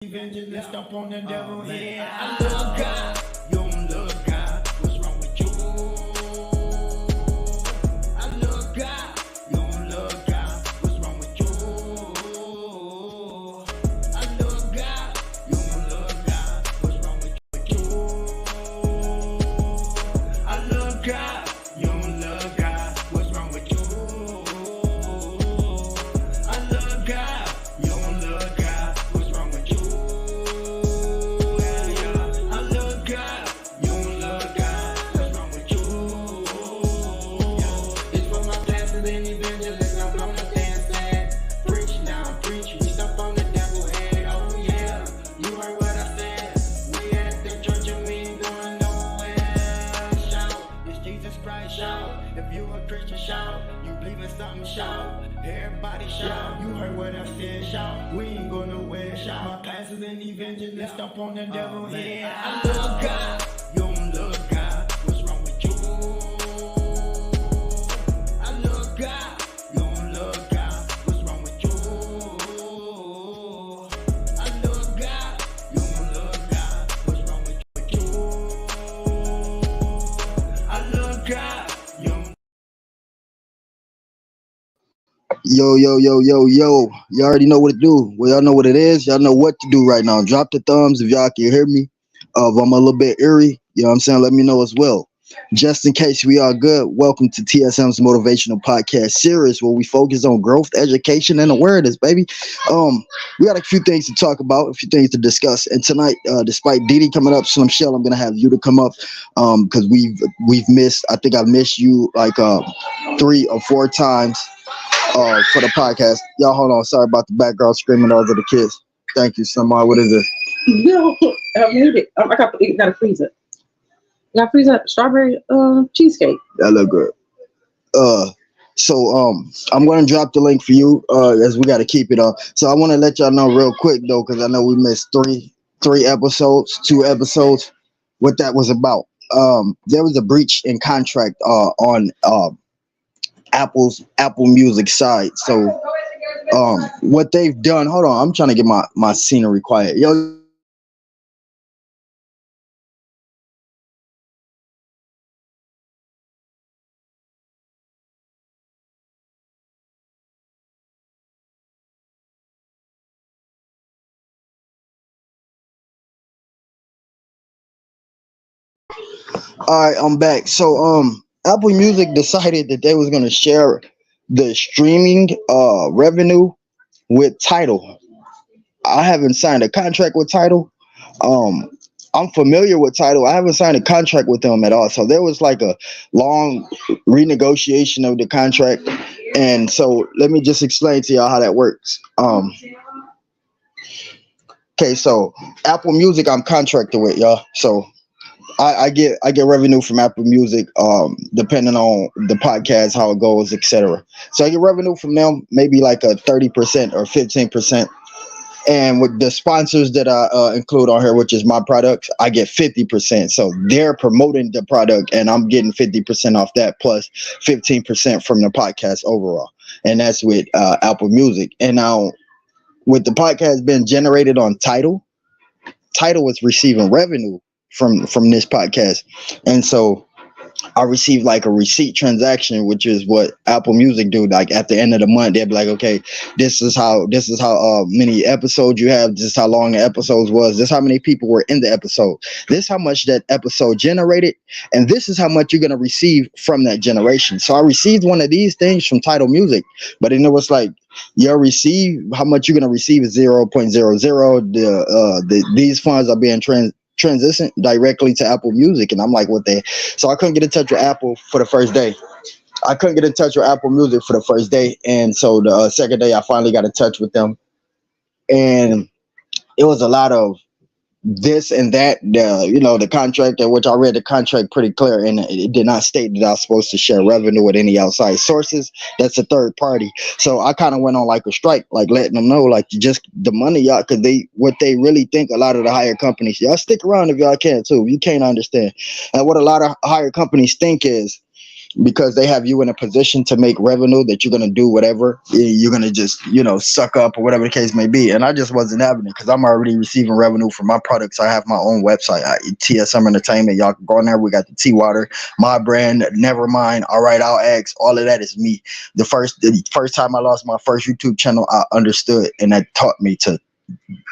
Evangelist up on the devil, yeah. I love God. You don't love God. What's wrong with you? I love God. You don't love God. What's wrong with you? I love God. You don't love God. What's wrong with you? I love God. You don't love God. What's wrong with you? I love God. You don't love God. What's wrong with you? I love God. You don't love God. What's wrong with you? It's for my pastors and evangelists. I'm on the stand. Preach now, preach. We stop on the devil head. Oh yeah, you heard what I said. We at the church and we ain't going nowhere. Shout, it's Jesus Christ. Shout, if you a Christian, shout. You believe in something, shout. Everybody shout. You heard what I said. Shout, we ain't going nowhere. Shout, my pastors and evangelists up on the devil head. I love God. You don't love God. What's wrong with you? I love God. You don't love God. What's wrong with you? I love God. You don't love God. What's wrong with you? I love God. You don't. Yo. You already know what to do. Well, y'all know what it is. Y'all know what to do right now. Drop the thumbs if y'all can hear me. If I'm a little bit eerie, you know what I'm saying? Let me know as well. Just in case we are good, welcome to TSM's Motivational Podcast Series, where we focus on growth, education, and awareness, baby. We got a few things to talk about, a few things to discuss. And tonight, despite Dee Dee coming up, Slim Shell, I'm gonna have you to come up because we've missed. I think I've missed you like 3 or 4 times for the podcast. Y'all hold on. Sorry about the background screaming. Those are the kids. Thank you, Samar. What is this? No, I made it. I got to freeze it. Got to freeze up strawberry cheesecake. That look good. So I'm gonna drop the link for you as we got to keep it up. So I want to let y'all know real quick though, because I know we missed three episodes, 2 episodes. What that was about. There was a breach in contract on Apple Music side. So what they've done. Hold on, I'm trying to get my scenery quiet. Yo. All right, I'm back. So Apple Music decided that they was gonna share the streaming revenue with Tidal. I haven't signed a contract with Tidal. Um I'm familiar with Tidal. I haven't signed a contract with them at all. So there was like a long renegotiation of the contract. And so let me just explain to y'all how that works. Okay, so Apple Music I'm contracted with, y'all. So I get revenue from Apple Music, depending on the podcast, how it goes, etc. So I get revenue from them, maybe like a 30% or 15%. And with the sponsors that I include on here, which is my products, I get 50%. So they're promoting the product, and I'm getting 50% off that, plus 15% from the podcast overall. And that's with Apple Music. And now, with the podcast being generated on Tidal is receiving revenue from this podcast, and so I received like a receipt transaction, which is what Apple Music do. Like at the end of the month, they'll be like, okay, this is how many episodes you have. This is how long the episodes was. This is how many people were in the episode. This is how much that episode generated, and this is how much you're gonna receive from that generation. So I received one of these things from Tidal Music, but then it was like, you'll receive how much you're gonna receive is 0.00. These funds are being transition directly to Apple Music. And I'm like, what the? So I couldn't get in touch with Apple for the first day. I couldn't get in touch with Apple Music for the first day. And so the second day, I finally got in touch with them. And it was a lot of this and that, the contract, in which I read the contract pretty clear, and it did not state that I was supposed to share revenue with any outside sources. That's a third party. So I kind of went on like a strike, like letting them know, like, just the money, y'all, because what they really think, a lot of the higher companies, y'all stick around if y'all can too. You can't understand. And what a lot of higher companies think is, because they have you in a position to make revenue that you're gonna do whatever you're gonna just suck up or whatever the case may be. And I just wasn't having it because I'm already receiving revenue from my products. I have my own website, TSM Entertainment. Y'all can go on there. We got the T Water, my brand, Nevermind. All right, I'll ask. All of that is me. The first time I lost my first YouTube channel, I understood, and that taught me to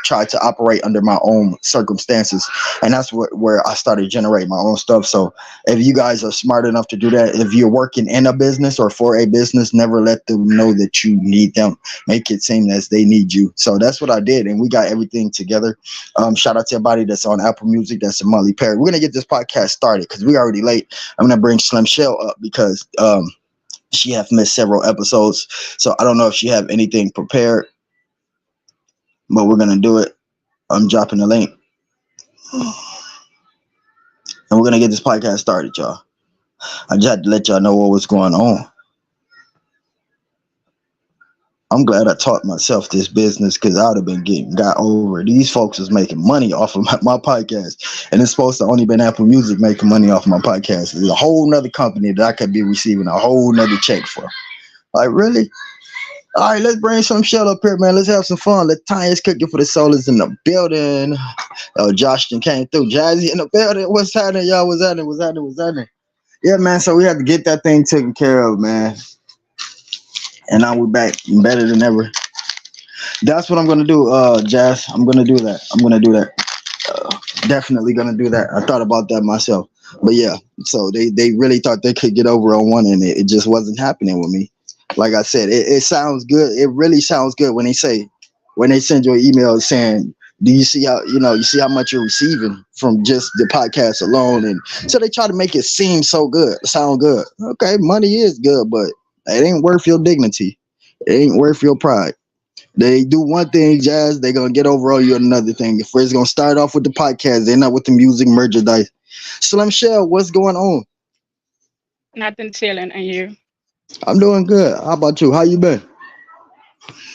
try to operate under my own circumstances, and that's where I started generating my own stuff. So if you guys are smart enough to do that, if you're working in a business or for a business, never let them know that you need them. Make it seem as they need you. So that's what I did, and we got everything together. Shout out to everybody that's on Apple Music, that's in Molly Perry. We're gonna get this podcast started because we're already late. I'm gonna bring Slim Shell up because she have missed several episodes, so I don't know if she have anything prepared, but we're gonna do it. I'm dropping the link, and we're gonna get this podcast started, y'all. I just had to let y'all know what was going on. I'm glad I taught myself this business because I would have been got over. These folks was making money off of my podcast, and it's supposed to only been Apple Music making money off of my podcast. There's a whole nother company that I could be receiving a whole nother check for. Like, really? All right, let's bring some shell up here, man. Let's have some fun. Tanya's cooking for the Solars in the building. Oh, Josh came through. Jazzy in the building. What's happening, y'all? What's happening? What's happening? What's happening? Yeah, man. So we had to get that thing taken care of, man. And now we're back better than ever. That's what I'm gonna do, Jazz. I'm gonna do that. Definitely gonna do that. I thought about that myself. But yeah, so they really thought they could get over on one, and it just wasn't happening with me. Like I said, it sounds good. It really sounds good when they send you an email saying, do you see how much you're receiving from just the podcast alone? And so they try to make it seem so good, sound good. Okay, money is good, but it ain't worth your dignity. It ain't worth your pride. They do one thing, Jazz, they're gonna get over on you on another thing. If we're gonna start off with the podcast, they're not with the music merchandise. Slim Shell, what's going on? Nothing chilling, and you? I'm doing good. How about you? How you been?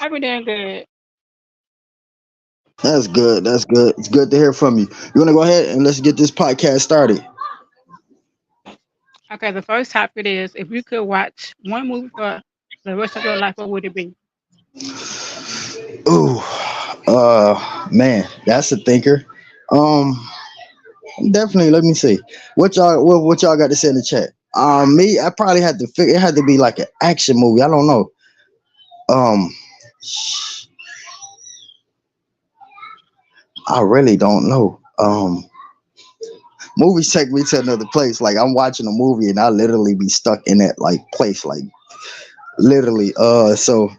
I've been doing good. That's good. That's good. It's good to hear from you. You want to go ahead and let's get this podcast started? Okay, the first topic is if you could watch one movie for the rest of your life, what would it be? Ooh, man, that's a thinker. Definitely. Let me see what y'all got to say in the chat. Me, I probably had to figure it had to be like an action movie. I don't know. Um, I really don't know. Movies take me to another place. Like I'm watching a movie and I literally be stuck in that like place, like literally. So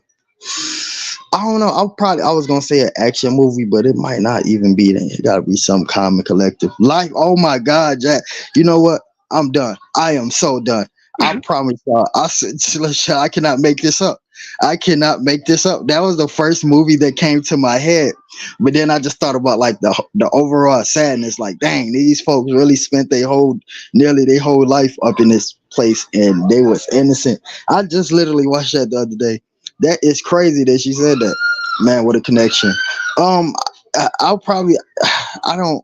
I don't know. I was gonna say an action movie, but it might not even be that. It gotta be some calm and collective. Like, oh my God, Jack. You know what? I'm done. I am so done. I promise y'all. I said, I cannot make this up. I cannot make this up. That was the first movie that came to my head. But then I just thought about like the overall sadness. Like, dang, these folks really spent nearly their whole life up in this place, and they was innocent. I just literally watched that the other day. That is crazy that she said that. Man, what a connection. I'll probably. I don't.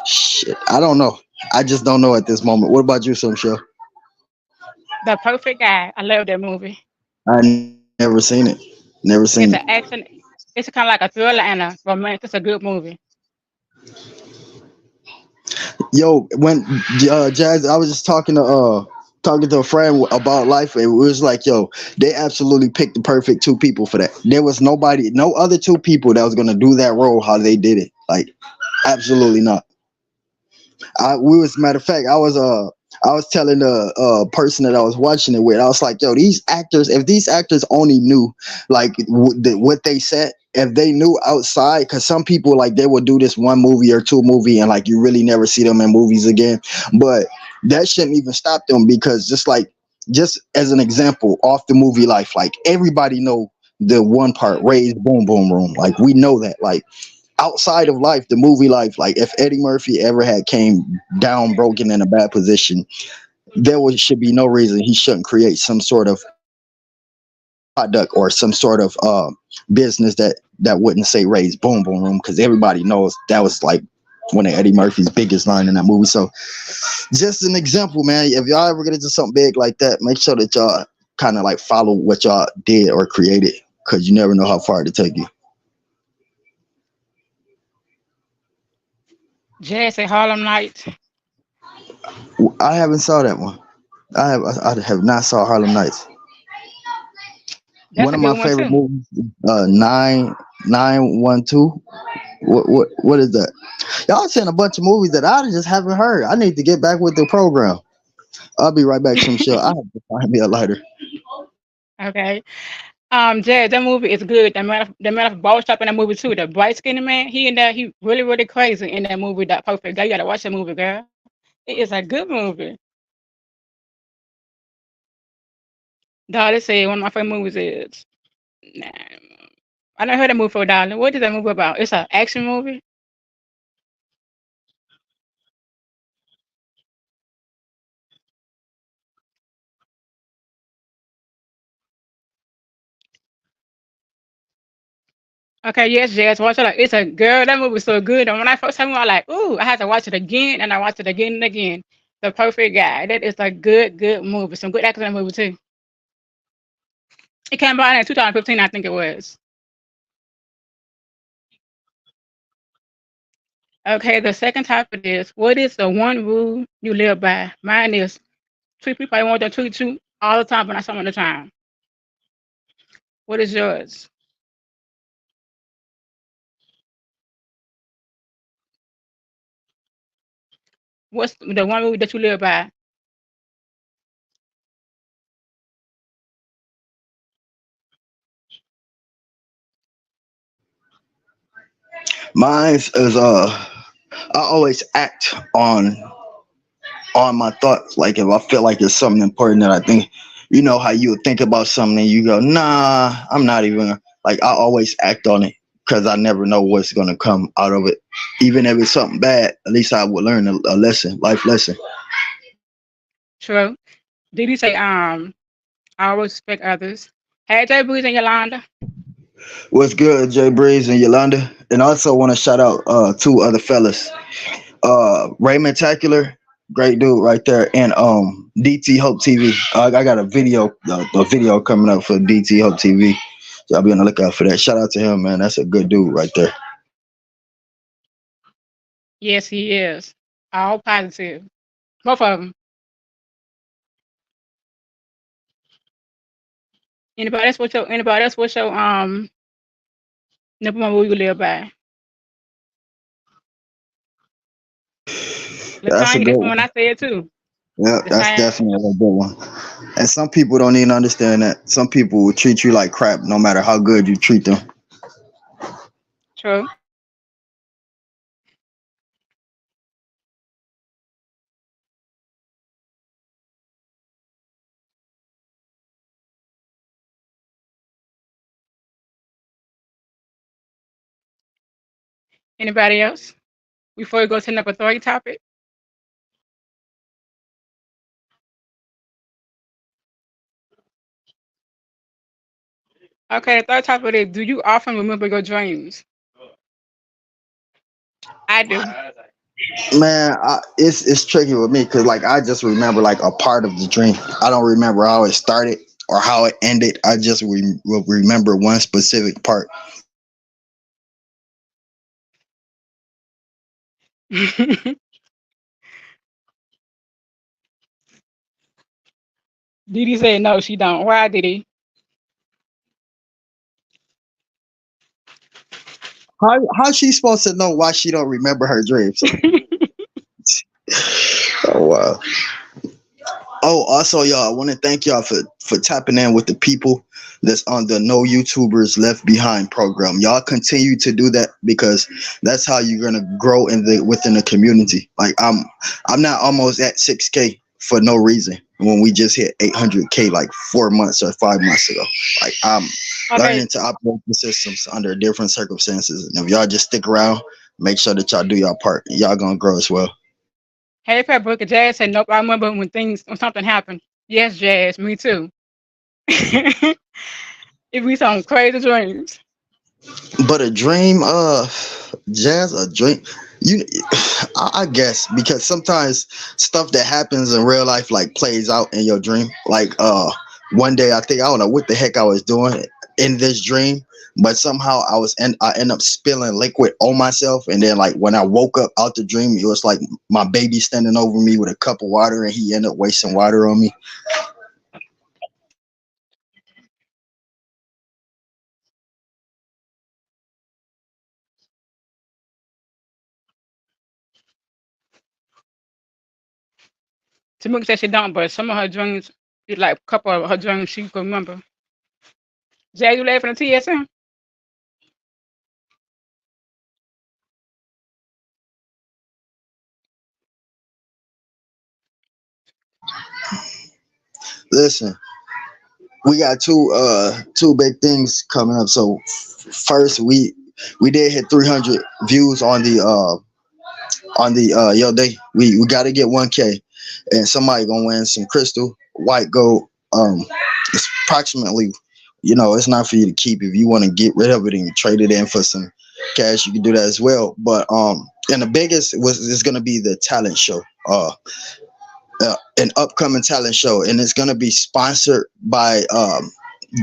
Shit. I don't know. I just don't know at this moment. What about you, Show? The Perfect Guy. I love that movie. I never seen it. Never seen It's it. an action. It's kind of like a thriller and a romance. It's a good movie. Yo, when Jazz, I was just talking to a friend about life, and it was like, yo, they absolutely picked the perfect two people for that. There was no other two people that was gonna do that role how they did it. Like, absolutely not. Matter of fact, I was telling the person that I was watching it with, I was like, yo, if these actors only knew like what they said, if they knew outside, because some people like they will do this one movie or two movie and like you really never see them in movies again, but that shouldn't even stop them, because just as an example off the movie Life, like everybody know the one part, Ray's Boom Boom Room, like we know that. Like outside of Life, the movie Life, like if Eddie Murphy ever had came down broken in a bad position, should be no reason he shouldn't create some sort of product or some sort of business that wouldn't say Ray's Boom Boom Room, because everybody knows that was like One of Eddie Murphy's biggest line in that movie. So just an example, man. If y'all ever get into something big like that, make sure that y'all kind of like follow what y'all did or created, because you never know how far to take you. Jazz at Harlem Nights. I haven't saw that one. I have not saw Harlem Nights. That's One a of my good one favorite too. movies, 912. What is that? Y'all saying a bunch of movies that I just haven't heard. I need to get back with the program. I'll be right back. Some show. I have to find me a lighter. Okay. Jazz, that movie is good. The man of ball shop in that movie too. The bright skinned man, he in that he really, really crazy in that movie, that perfect guy. You gotta watch that movie, girl. It is a good movie. Dolly said one of my favorite movies is nah, I never heard that movie before, darling. What is that movie about? It's an action movie. Okay, yes, Jazz, watch it. Like, it's a girl. That movie was so good. And when I first saw it, I was like, ooh, I had to watch it again, and I watched it again and again. The perfect guy. That is a good, good movie. Some good actors in that movie too. It came out in 2015, I think it was. Okay, the second topic is, what is the one rule you live by? Mine is treat people I want to treat you all the time, but not some of the time. What is yours? What's the one rule that you live by? Mine is I always act on my thoughts. Like if I feel like it's something important that I think, you know how you would think about something and you go, nah, I'm not even like I always act on it because I never know what's gonna come out of it. Even if it's something bad, at least I would learn a lesson, life lesson. True. Did you say I always respect others? Hey, Jay Breeze and Yolanda. What's good, Jay Breeze and Yolanda? And I also want to shout out two other fellas. Raymond Tacular, great dude right there, and DT Hope TV. I got a video coming up for DT Hope TV. So I'll be on the lookout for that. Shout out to him, man. That's a good dude right there. Yes, he is. All positive. Both of them. Anybody else? What's your number one rule you live by? That's a Latanya, good that's the one one. I said too. Yeah, that's Latanya, definitely a good one. And some people don't even understand that. Some people will treat you like crap no matter how good you treat them. true. Anybody else? Before we go to number three topic. Okay, the third topic is, do you often remember your dreams? I do. Man, it's tricky with me because like I just remember like a part of the dream. I don't remember how it started or how it ended. I just will remember one specific part. Didi said no, she don't. Why, Didi? How's she supposed to know why she don't remember her dreams? Oh wow. Oh, also, y'all, I want to thank y'all for tapping in with the people that's on the No YouTubers Left Behind program. Y'all continue to do that because that's how you're gonna grow in the within the community. Like I'm not almost at 6K for no reason when we just hit 800K like 4 months or 5 months ago. Like I'm Okay. learning to operate the systems under different circumstances, and if y'all just stick around, make sure that y'all do y'all part. Y'all gonna grow as well. Hey, Pepper, Jazz said nope. I remember when something happened. Yes, Jazz, me too. It be some crazy dreams. But a dream, Jazz, a dream. You, I guess because sometimes stuff that happens in real life like plays out in your dream. Like one day I don't know what the heck I was doing in this dream, but somehow I end up spilling liquid on myself, and then like when I woke up out the dream, it was like my baby standing over me with a cup of water, and he ended up wasting water on me. Tamika said she don't, but some of her dreams, like a couple of her dreams, she can remember. Jay, you laughing at TSM? Listen, we got two big things coming up. So first we did hit 300 views on the yo day. We got to get 1K, and somebody gonna win some crystal white gold. It's approximately, it's not for you to keep. If you want to get rid of it and trade it in for some cash, you can do that as well. But and the biggest was is gonna be the talent show. An upcoming talent show, and it's gonna be sponsored by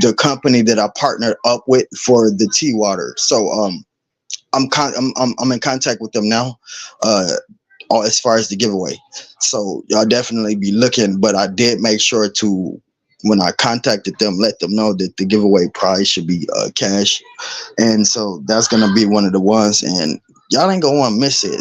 the company that I partnered up with for the tea water. So I'm in contact with them now, uh, as far as the giveaway. So y'all definitely be looking. But I did make sure to when I contacted them, let them know that the giveaway prize should be cash, and so that's gonna be one of the ones. And y'all ain't gonna want to miss it.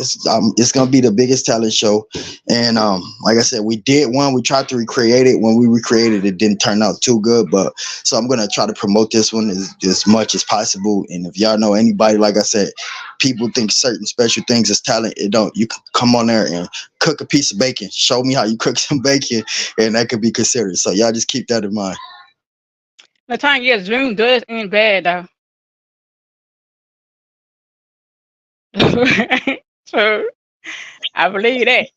It's gonna be the biggest talent show, and like I said, we did one. We tried to recreate it. When we recreated it, didn't turn out too good. But so I'm gonna try to promote this one as much as possible. And if y'all know anybody, like I said, people think certain special things is talent. It don't. You can come on there and cook a piece of bacon. Show me how you cook some bacon, and that could be considered. So y'all just keep that in mind. The time, yes, dream does end bad though. So I believe that.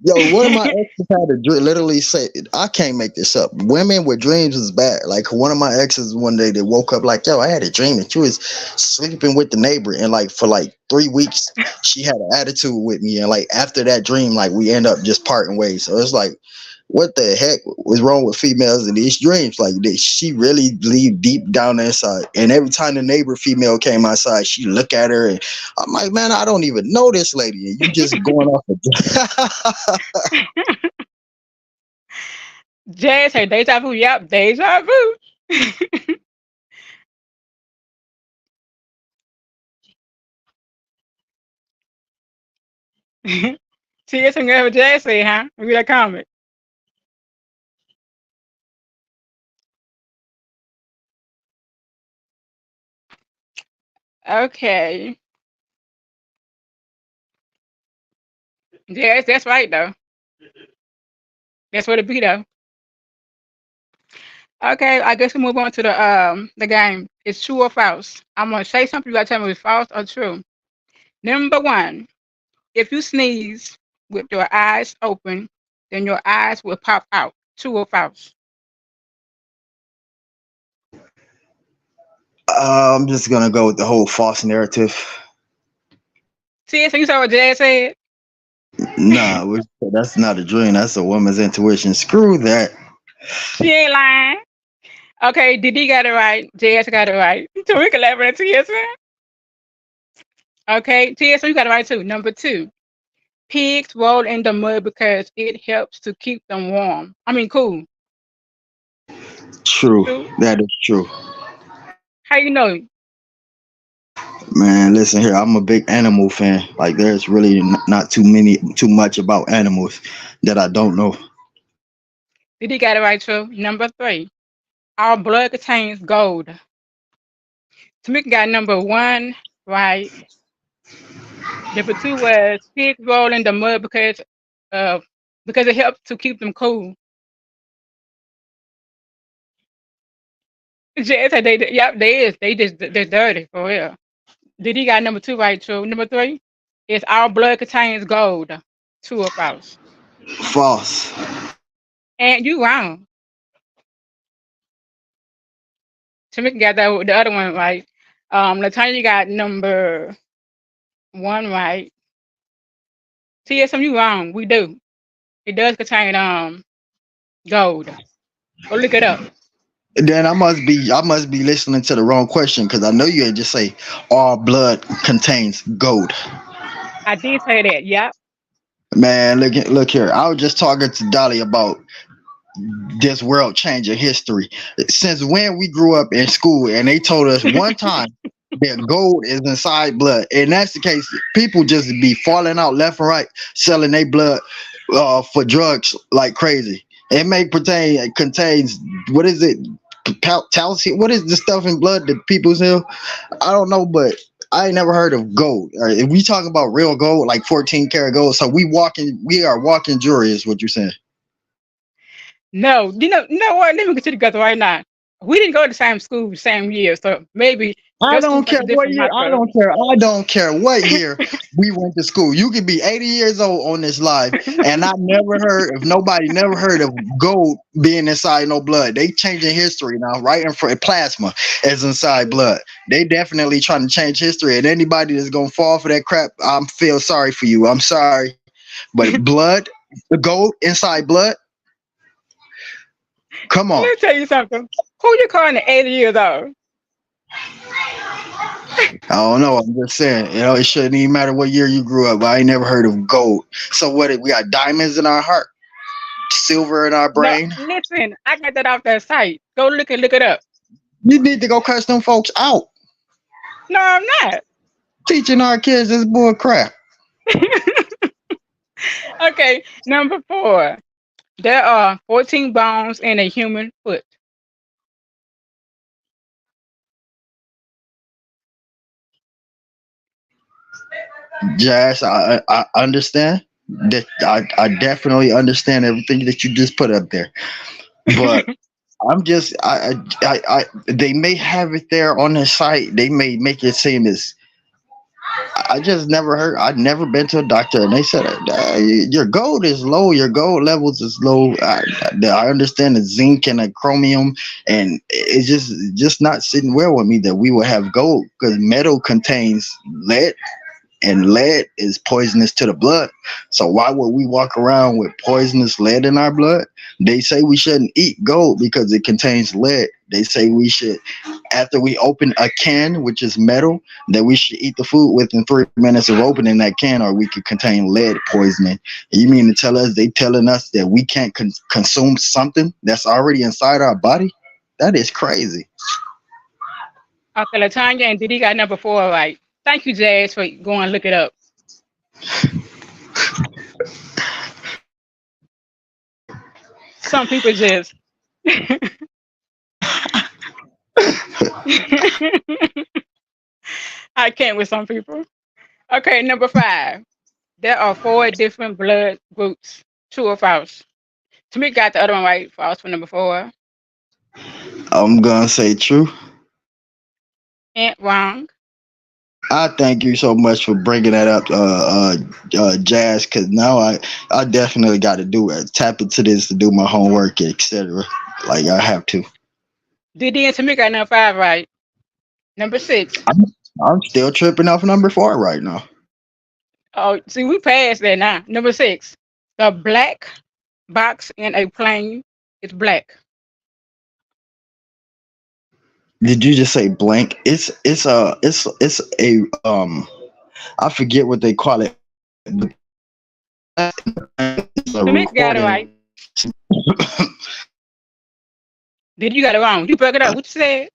Yo, one of my exes had to literally say, I can't make this up. Women with dreams is bad. Like one of my exes one day they woke up like, yo, I had a dream that you was sleeping with the neighbor, and like for like 3 weeks she had an attitude with me, and like after that dream, like we end up just parting ways. So it's like, what the heck was wrong with females in these dreams? Like did she really leave deep down inside? And every time the neighbor female came outside, she look at her, and I'm like, man, I don't even know this lady, and you just going off of Jazz said deja vu. Yep, deja vu. See, it's what Jazz said, huh? Read that comment. Okay. Yes, that's right though. That's what it be though. Okay, I guess we move on to the game. It's true or false. I'm gonna say something. You gotta tell me if it's false or true. Number one, if you sneeze with your eyes open, then your eyes will pop out. True or false? I'm just gonna go with the whole false narrative. See, so you saw what Jazz said? Nah, that's not a dream. That's a woman's intuition. Screw that. She ain't lying. Okay, Didi got it right. Jazz got it right. So we can elaborate to you. Okay, TSA, you got it right too. Number two, pigs roll in the mud because it helps to keep them warm. I mean, cool. True. True. That is true. How you know? Man, listen here. I'm a big animal fan. Like, there's really not too much about animals that I don't know. Didi got it right too. Number three, our blood contains gold. Tamika got number one right. Number two was pigs roll in the mud uh because it helps to keep them cool. Jazz said yep, they is. They're dirty for real. Didi got number two right too. Number three is our blood contains gold. True or false? False. And you wrong. Tamika got the other one right. Latanya, you got number one right. TSM, you wrong. We do. It does contain gold. Go look it up. Then I must be listening to the wrong question because I know you ain't just say all blood contains gold. I did say that. Yep. Man, look here. I was just talking to Dolly about this world changing history. Since when we grew up in school and they told us one time that gold is inside blood, and that's the case, people just be falling out left and right, selling their blood for drugs like crazy. It may pertain it contains what is it? Calcium. What is the stuff in blood that people sell? I don't know, but I ain't never heard of gold. All right, if we talk about real gold, like 14 karat gold, so we are walking jewelry, is what you're saying. No, you know what? Let me get you together right now. We didn't go to the same school, same year, so maybe I your school don't got care a what different year. I motto. don't care. I don't care what year we went to school. You could be 80 years old on this live, and I never heard if nobody never heard of gold being inside no blood. They changing history now, right in front. Plasma is inside blood. They definitely trying to change history, and anybody that's gonna fall for that crap, I'm feel sorry for you. I'm sorry, but blood, the gold inside blood. Come Let on. me tell you something. Who you calling at 80 years old? I don't know. I'm just saying, it shouldn't even matter what year you grew up. I ain't never heard of gold. So what? We got diamonds in our heart, silver in our No, brain. listen, I got that off that site. Go look it up. You need to go cuss them folks out. No, I'm not. Teaching our kids this bull crap. Okay, number four. There are 14 bones in a human foot. Jazz, I understand that. I definitely understand everything that you just put up there. But I'm just they may have it there on the site. They may make it seem as I just never heard. I've never been to a doctor, and they said your gold is low. Your gold levels is low. I understand the zinc and the chromium, and it's just not sitting well with me that we will have gold because metal contains lead, and lead is poisonous to the blood. So why would we walk around with poisonous lead in our blood? They say we shouldn't eat gold because it contains lead. They say we should, after we open a can, which is metal, that we should eat the food within 3 minutes of opening that can, or we could contain lead poisoning. You mean to tell us they telling us that we can't consume something that's already inside our body? That is crazy. Okay, Latanya and Diddy got number four right. Thank you, Jazz, for going and look it up. Some people just I can't with some people. Okay, number five. There are four different blood groups. True or false? Tamika got the other one right. False for number four. I'm gonna say true. And wrong. I thank you so much for bringing that up, Jazz. Because now I definitely got to do it. Tap into this to do my homework, etc. Like I have to. Diddy and Tamika got number five right. Number six. I'm, I'm still tripping off number 4 right now. Oh, see, we passed that now. Number six. The black box in a plane is black. Did you just say blank? It's a I forget what they call it. It's a Tamika got it recording. right. Did you got it wrong? You broke it up. What you said?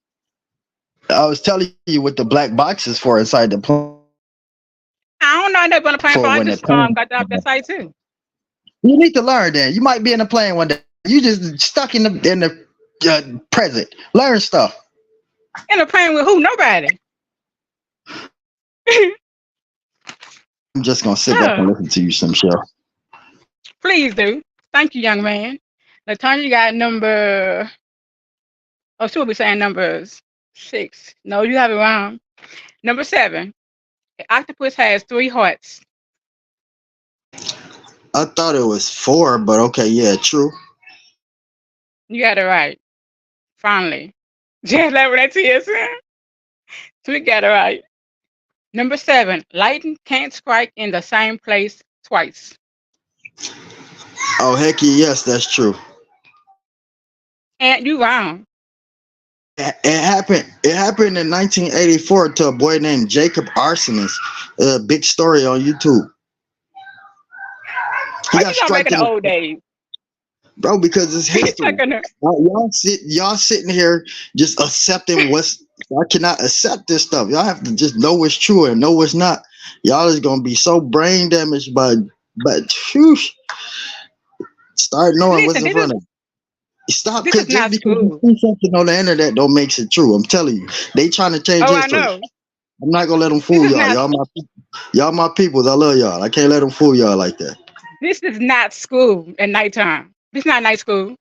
I was telling you what the black box is for inside the plane I don't know. I never been on a plane before. for I when the just plane. got that off that site too. You need to learn that. You might be in a plane one day. You just stuck in the present. Learn stuff. In a plane with who? Nobody. I'm just gonna sit back and Oh, listen to you some show. please do. Thank you, young man. Latanya got number. Oh, she will be saying numbers 6. No, you have it wrong. Number 7. The octopus has 3 hearts. I thought it was 4, but okay, yeah, true. You got it right. Finally. Just like that TSM. So we got it right. Number 7, lightning can't strike in the same place twice. Oh heck yeah, yes, that's true. And you wrong. It happened. It happened in 1984 to a boy named Jacob Arsenis. A big story on YouTube. He Why got you going back struck in in the the old days? bro because it's You history. talking to- Y'all sitting here just accepting what's. I cannot accept this stuff. Y'all have to just know what's true and know what's not. Y'all is gonna be so brain damaged by, but phew, start knowing what's Listen, in front of you. Stop, this cause is just not because you school. see something on the internet don't makes it true. I'm telling you, they trying to change Oh, I history. know. I'm not gonna let them This fool is y'all. not Y'all my peoples. I love y'all. I can't let them fool y'all like that. this is not school at nighttime. This is not night school.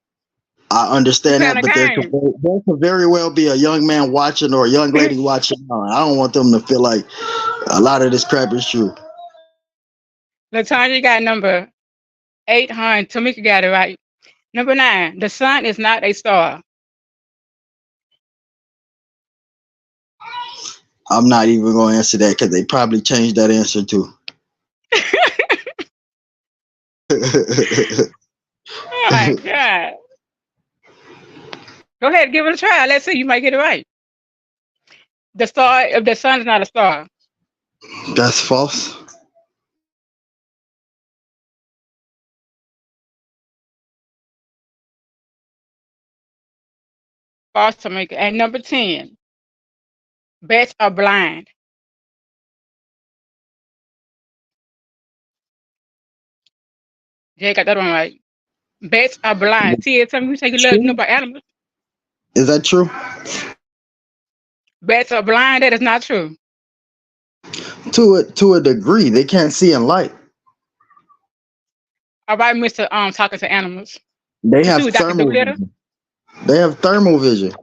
I You understand playing that, a but game. there could very well be a young man watching or a young lady watching. I don't want them to feel like a lot of this crap is true. Latanya got number 800. Tamika got it right. Number 9, the sun is not a star. I'm not even gonna answer that because they probably changed that answer too. Oh my God. Go ahead, give it a try. Let's see. You might get it right. The star, if the sun is not a star. That's false. False, Tamika. And number 10, bats are blind. Jay got that one right. Bats are blind. See, it's something you say you love to know True. about animals. Is that true? Bats are blind. That is not true. To a degree, they can't see in light. All right, Mr. Talking to animals. They What you, have Dr. thermal Doolittle? vision. They have thermal vision.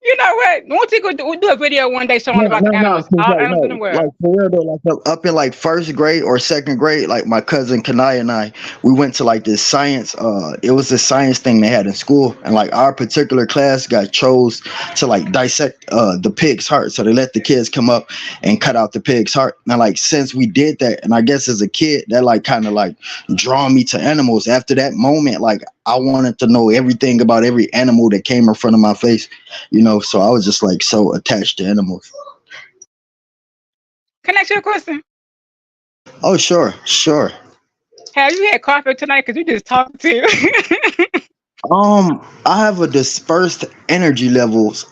You know what? Won't you go do a video one day showing No, about no, the no. animals, 'Cause all like, animals in the no, world? like for real though, like up in like first grade or second grade, like my cousin Kanai and I, we went to like this science. It was this science thing they had in school, and like our particular class got chose to like dissect the pig's heart. So they let the kids come up and cut out the pig's heart. And like since we did that, and I guess as a kid, that like kind of like draw me to animals. After that moment, like I wanted to know everything about every animal that came in front of my face, so I was just like so attached to animals. Can I ask you a question? Oh, sure, sure. Have you had coffee tonight? Because you just talked to. I have a dispersed energy levels.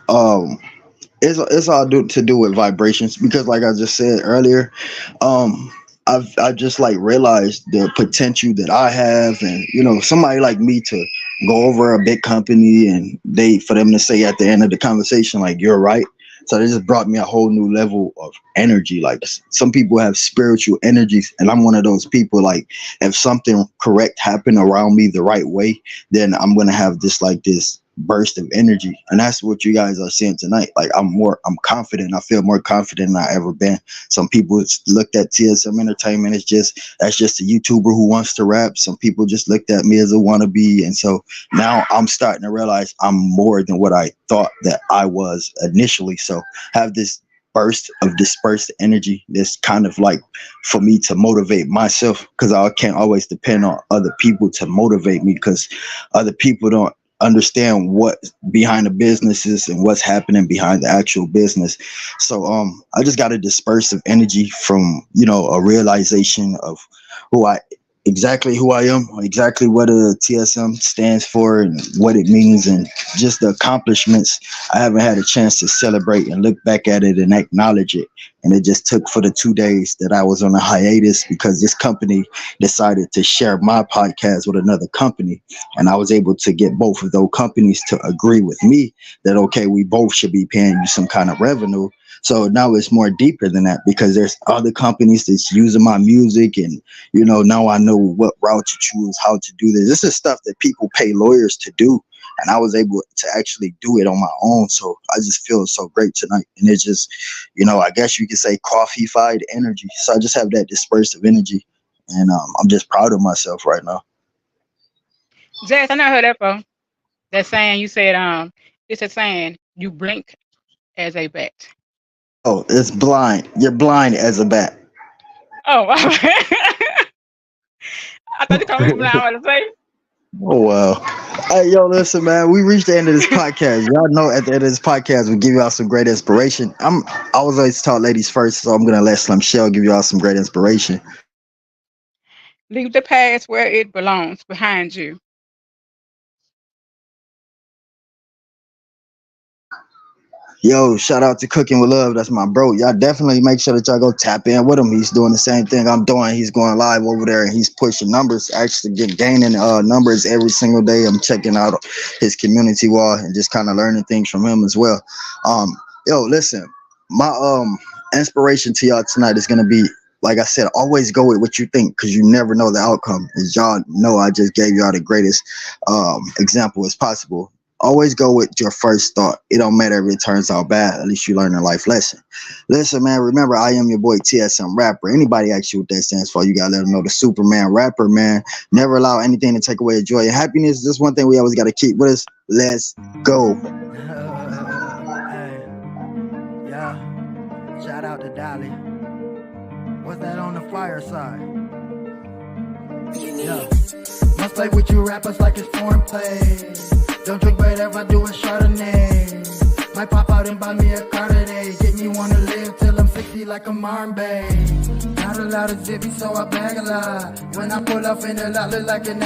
It's all to do with vibrations because, like I just said earlier, I just like realized the potential that I have, and somebody like me to go over a big company and for them to say at the end of the conversation like you're right. So they just brought me a whole new level of energy. Like some people have spiritual energies, and I'm one of those people. Like if something correct happened around me the right way, then I'm gonna have this burst of energy, and that's what you guys are seeing tonight. Like I'm confident. I feel more confident than I ever been. Some people looked at TSM Entertainment as that's just a YouTuber who wants to rap. Some people just looked at me as a wannabe, and so now I'm starting to realize I'm more than what I thought that I was initially. So have this burst of dispersed energy that's kind of like for me to motivate myself, because I can't always depend on other people to motivate me, because other people don't understand what behind the business is and what's happening behind the actual business. So I just got a dispersive energy from a realization of who I exactly who I am, exactly what a TSM stands for and what it means, and just the accomplishments. I haven't had a chance to celebrate and look back at it and acknowledge it. And it just took for the 2 days that I was on a hiatus because this company decided to share my podcast with another company. And I was able to get both of those companies to agree with me that, okay, we both should be paying you some kind of revenue. So now it's more deeper than that because there's other companies that's using my music, and now I know what route to choose, how to do this. This is stuff that people pay lawyers to do, and I was able to actually do it on my own. So I just feel so great tonight, and it's just, I guess you could say coffee-fied energy. So I just have that dispersive energy, and I'm just proud of myself right now. Jess, I never heard that before. That saying you said, it's a saying, you blink as a bat? Oh, it's blind. You're blind as a bat. Oh, I thought you called me blind. What to say? Oh well. Hey, yo, listen, man. We reached the end of this podcast. Y'all know at the end of this podcast, we give y'all some great inspiration. I was always taught ladies first, so I'm gonna let Slim Shell give y'all some great inspiration. Leave the past where it belongs, behind you. Yo, shout out to Cooking with Love. That's my bro. Y'all definitely make sure that y'all go tap in with him. He's doing the same thing I'm doing. He's going live over there and he's pushing numbers. Actually, gaining numbers every single day. I'm checking out his community wall and just kind of learning things from him as well. Yo, listen, my inspiration to y'all tonight is gonna be, like I said, always go with what you think because you never know the outcome. As y'all know, I just gave y'all the greatest example as possible. Always go with your first thought. It don't matter if it turns out bad. At least you learn a life lesson. Listen, man, remember, I am your boy TSM Rapper. Anybody ask you what that stands for, you got to let them know the Superman Rapper, man. Never allow anything to take away your joy and happiness. This one thing we always got to keep with us. Let's go. Hey, yeah. Shout out to Dolly. What's that on the fireside? Yeah. Must play with you rappers like it's foreign play. Don't drink whatever I do is Chardonnay. Might pop out and buy me a car today. Get me wanna live till I'm 60 like a Marmbay. Not a lot of zippy, so I bag a lot. When I pull up in the lot, look like an